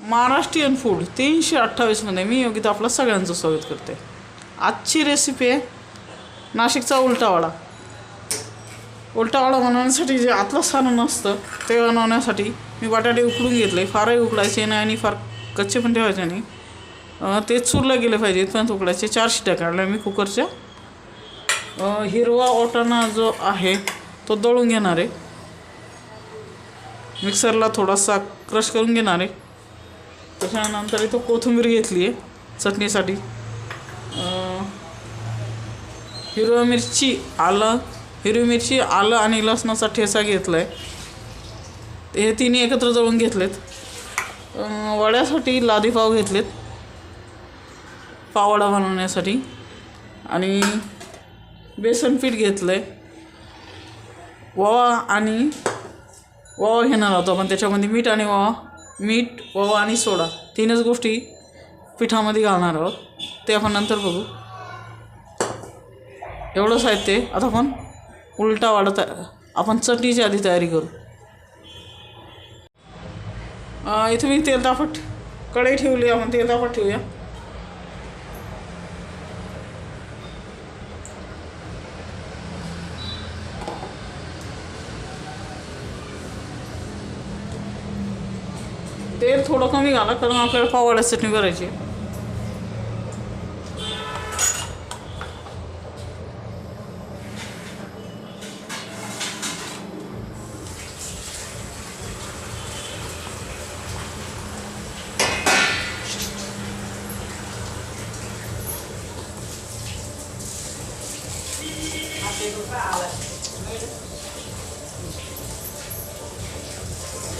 Maharashtrian food 328मध्ये मी योगिता आपलं सगळ्यांचं स्वागत करते. आजची रेसिपी आहे नाशिकचा उलटा वडा. उलटा वडा बनवण्यासाठी जे आतलं सारण असतं ते बनवण्यासाठी मी बटाटे उकडून घेतले. फारही उकडायचे नाही आणि फार कच्चे पण ठेवायचे नाही. ते चुरलं गेले पाहिजे इथपर्यंत उकडायचे. 4 शिट्या काढल्या मी कुकरच्या. हिरवा वाटाणा जो आहे तो दळून घेणार आहे. मिक्सरला थोडासा क्रश करून घेणार आहे. त्याच्यानंतर इथं कोथिंबीर घेतली आहे चटणीसाठी. हिरवी मिरची आलं आणि लसणाचा ठेचा घेतला आहे. हे तिन्ही एकत्र जळून घेतलेत. वड्यासाठी लादी पाव घेतलेत पाववडा बनवण्यासाठी. आणि बेसन पीठ घेतलं आहे. ओवा घेणार होतो आपण. त्याच्यामध्ये मीठ ओवा आणि सोडा 3च गोष्टी पिठामध्ये घालणार आहोत. ते आपण नंतर बघू. एवढं साहित्य. आता आपण उलटा वडा आपण चटणीची आधी तयारी करू. इथे मी तेल तापत कढई ठेवली. आपण तेल तापत ठेवूया. तेल थोडं कमी घाला कारण आपल्याला पाववड्याची चटणी करायची.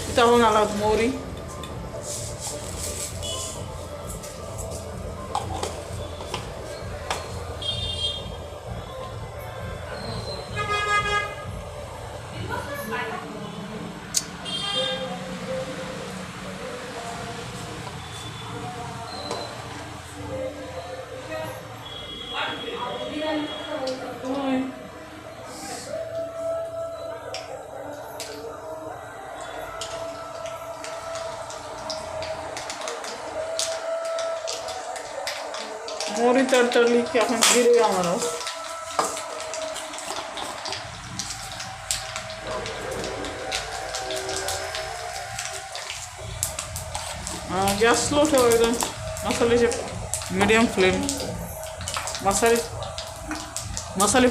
इथं आपण आला मोहरी, मोहरी तडतडली की आपण जिरे घालणार आहोत. गॅस स्लो ठेवायचं. मसाल्याचे मीडियम फ्लेम. मसाले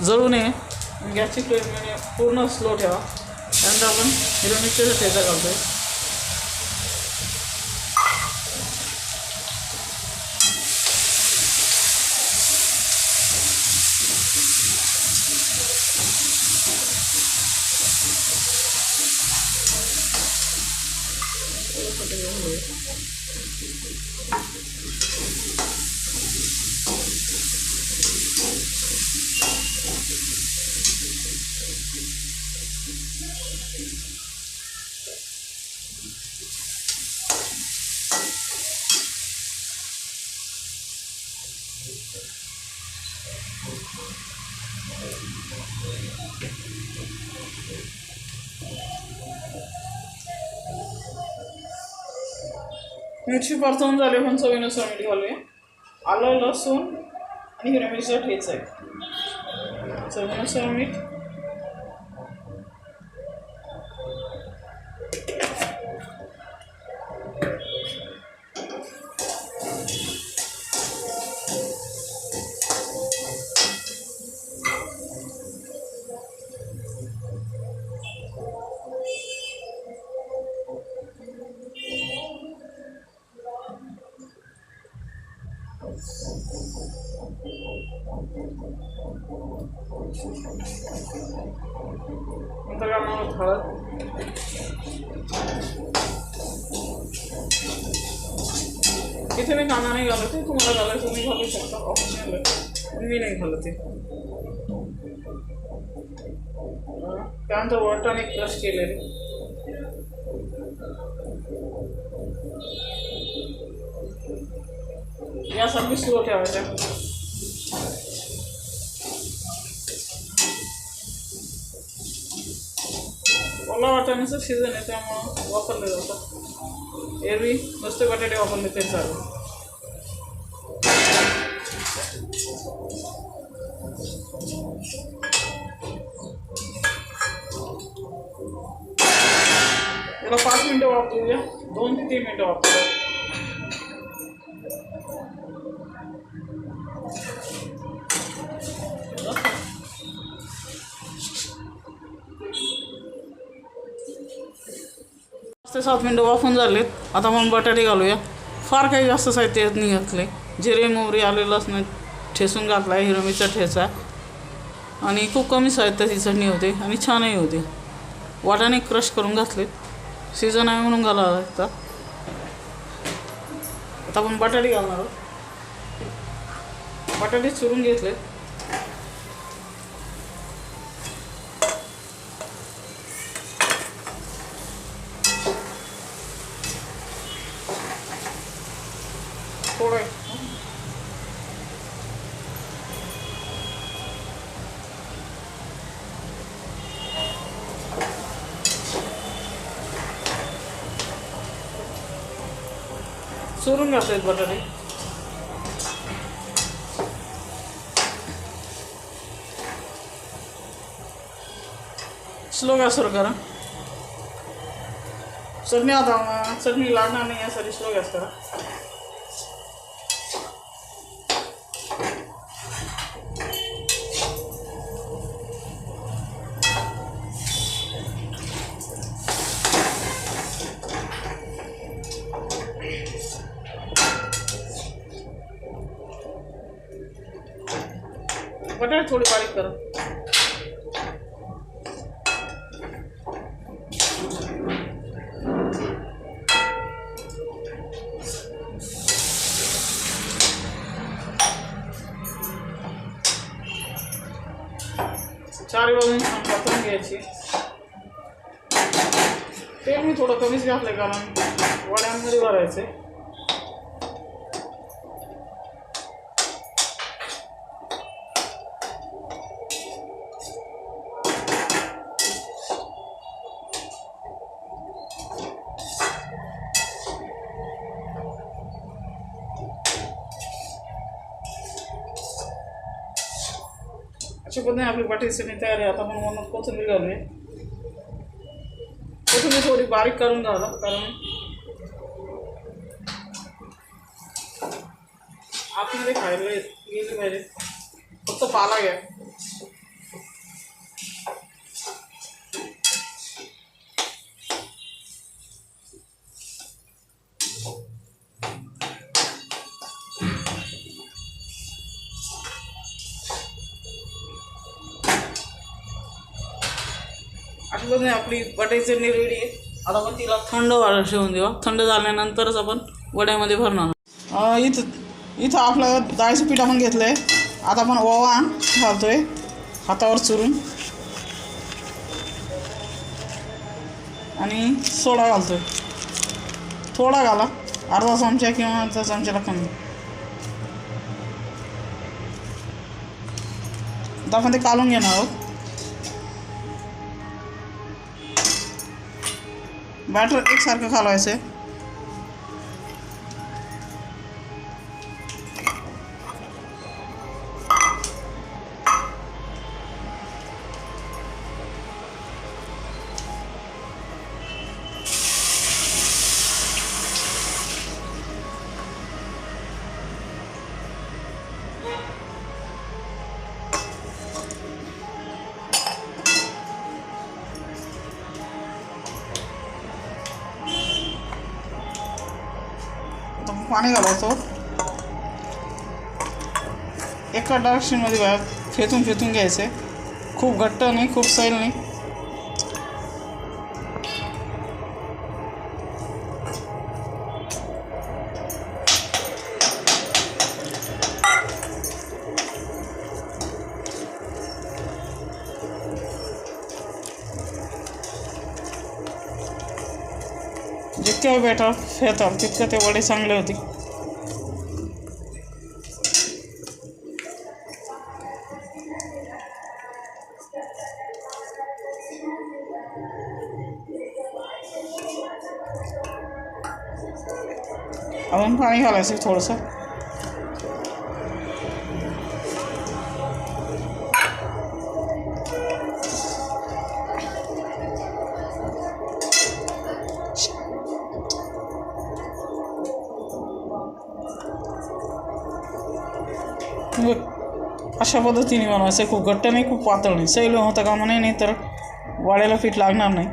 जळू नये. गॅसची फ्लेम पूर्ण स्लो ठेवा. त्यानंतर आपण हिरव्या मिरचीचा ठेचा घालतोय. मिरची परतवून झाली. पण चवीनुसार मीठ घालूया. आलं, लसूण आणि हिरव्या मिरचीचा ठेचा आहे. चवीनुसार मीठ. नंतर घालणार हळद. इथे मी कांदा नाही घालत आहे. तुम्हाला घालायचं तुम्ही घालू शकता. ऑप्शनल आहे. मी नाही घालत आहे. त्यानंतर वाटाणे क्रश केलेले. यासाठी स्लो ठेवायचा. ओला वाटाण्याचं सीझन आहे त्यामुळं वापरलं जातं. एरवी नुसते बटाटे वापरले तरी चालेल. याला 5 मिनटं वापरूया, 2 ते 3 मिनटं वापरूया. ते 7 मिनटं वाफून झालेत. आता आपण बटाटे घालूया. फार काही जास्त साहित्य नाही घातले. जिरे मोहरी आले लसण ठेचून घातला, हिरवी मिरचा ठेचा आणि खूप कमी साहित्याची चटणी होते आणि छानही होते. वाटाणे क्रश करून घातले, सीझन आहे म्हणून घालावं लागतं. आता आपण बटाटे घालणार आहोत. बटाटे चुरून घेतले. थोडं चुरून घातलेत बटाटे. स्लो गॅसवर करा. चटणी आता चटणी लागणार नाही यासाठी स्लो गॅस करा. बटाटे थोडी बारीक करा. चारी बाजून छान परतून घ्यायची. तेल मी थोडं कमीच घातलं कारण वड्यांमध्ये भरायचे. अशा पद्धतीने आपली बटाट्याची चटणी तयार आहे. आता आपण वरून कोथिंबीर घालूया. कोथिंबीर थोडी बारीक करून घाला कारण आतमध्ये खायला गेली पाहिजे. फक्त पाला घ्या. अशा पद्धतीने आपली बटाट्याची चटणी रेडी आहे. आता आपण तिला थंड व्हायला ठेवून देऊ. थंड झाल्यानंतरच आपण वड्यामध्ये भरणार. इथं आपलं डाळीचं पीठ आपण घेतलं आहे. आता आपण ओवा घालतोय हातावर चुरून आणि सोडा घालतोय. थोडा घाला, अर्धा चमचा किंवा अर्धा चमच्याला कमी. आता आपण ते कालून घेणार आहोत. बॅटर एकसारखं घालवायचं आहे. पाणी घालायचं. एका डायरेक्शनमध्ये फेटून घ्यायचं. खूप घट्ट नाही, खूप सैल नाही. जितके बॅटर फेटाल तितके ते वडे चांगले होते. अजून पाणी घालायचं थोडंसं. अशा पद्धतीने बनवायचं. खूप घट्ट नाही, खूप पातळ नाही. सैल होता कामा नाही, तर वाड्याला पीठ लागणार नाही.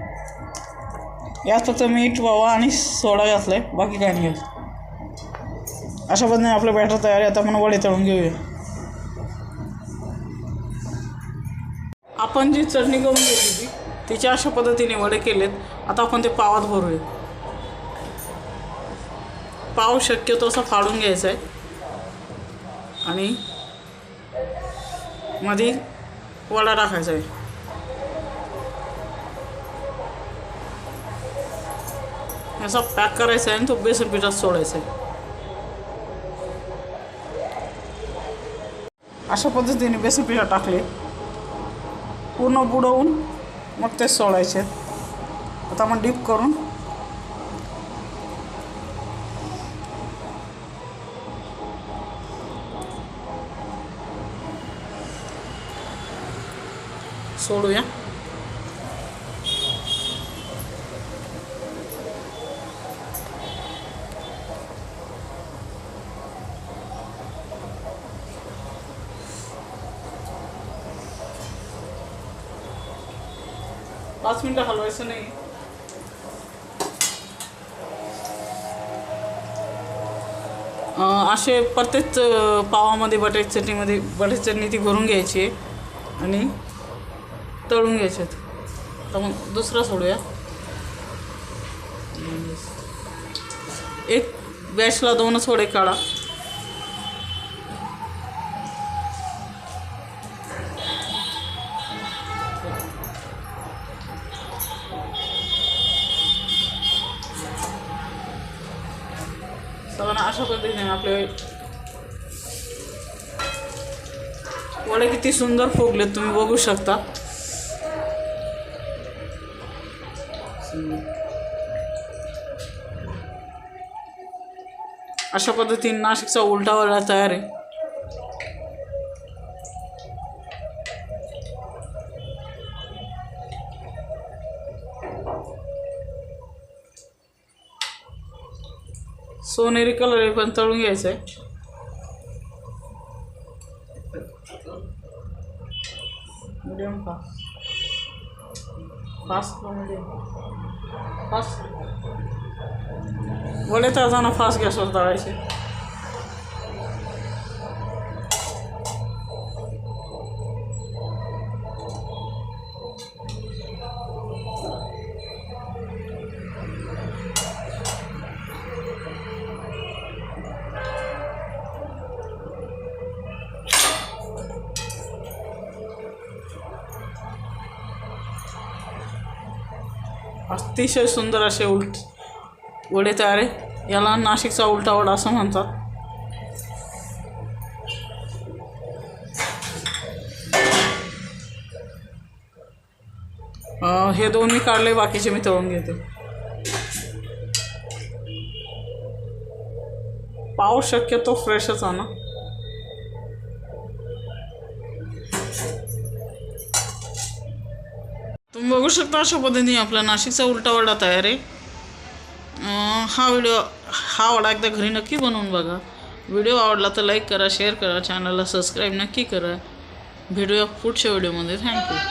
यात फक्त मीठ, रवा आणि सोडा घातला आहे, बाकी काही नाही घातलं. अशा पद्धतीने आपलं बॅटर तयार आहे. आता आपण वडे तळून घेऊया. आपण जी चटणी करून घेतली होती तिच्या अशा पद्धतीने वडे केलेत. आता आपण ते पावात भरूया. पाव शक्यतो असा फाडून घ्यायचा आहे आणि मध्ये वडा टाकायचा आहे. असा पॅक करायचा आहे आणि तो बेसन पिठात सोडायचा आहे. अशा पद्धतीने बेसन पिठात टाकले, पूर्ण बुडवून मग ते सोडायचे. आता आपण डीप करून सोडूया. पाच मिनिटं हलवायचं नाही. असे प्रत्येक पावामध्ये बटाट्याची चटणीमध्ये बटाट्याची चटणी ती भरून घ्यायची आहे आणि तळून घ्यायचे. तर मग दुसरा सोडूया. एक बॅचला 2च वडे काढा. सगळ्यांना अशा पद्धतीने आपले वडे किती सुंदर फुगलेत तुम्ही बघू शकता. अशा पद्धतीने नाशिकचा उलटा वडा तयार आहे. सोनेरी कलर आहे पण तळून घ्यायचं आहे. मीडियम फास्ट वडे तळताना फास्ट गॅसवर तळायचे. अतिशय सुंदर असे वडे तयार आहे. याला नाशिकचा उलटा वडा असं म्हणतात. हे 2 मी काढले, बाकीचे मी तळून घेते. पाव शक्यतो फ्रेशच आणा. तुम्ही बघू शकता अशा पद्धतीने आपला नाशिकचा उलटा वडा तयार आहे. हा वडा एकदा घरी नक्की बनवून बघा. व्हिडिओ आवडला तर लाईक करा, शेअर करा, चॅनलला सबस्क्राईब नक्की करा. भेटूया पुढच्या व्हिडिओमध्ये. थँक्यू.